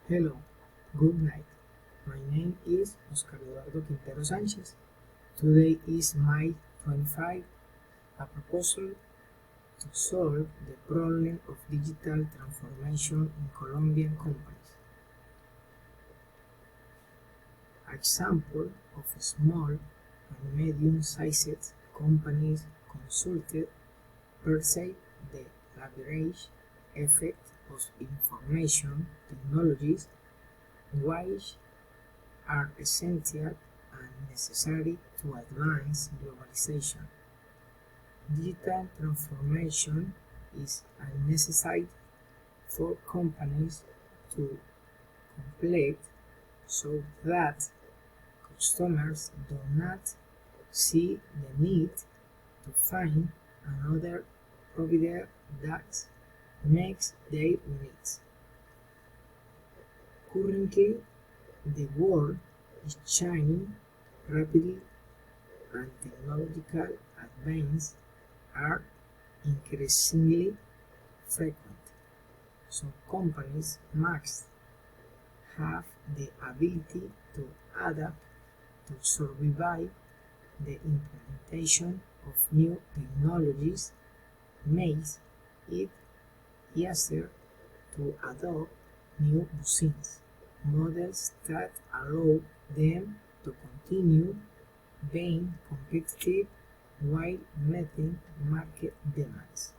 Hello, good night. My name is Oscar Eduardo Quintero Sanchez. Today is May 25, a proposal to solve the problem of digital transformation in Colombian companies. Example of small and medium-sized companies consulted perceive the leverage effect of information technologies which are essential and necessary to advance globalization. Digital transformation is necessary for companies to complete so that customers do not see the need to find another provider that makes their needs. Currently, the world is changing rapidly and technological advances are increasingly frequent, so companies must have the ability to adapt to survive. The implementation of new technologies makes it easier to adopt new business models that allow them to continue being competitive while meeting market demands.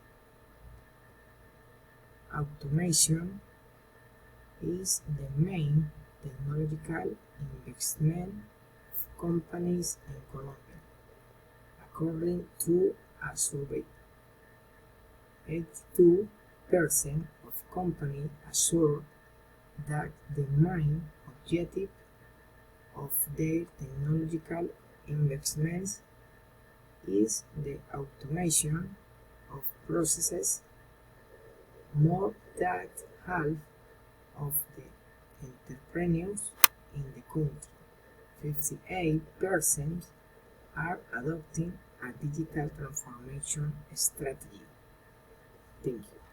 Automation is the main technological investment of companies in Colombia, according to a survey. 82% of companies assure that the main objective of their technological investments is the automation of processes. More than half of the entrepreneurs in the country, 58%, are adopting a digital transformation strategy. Thank you.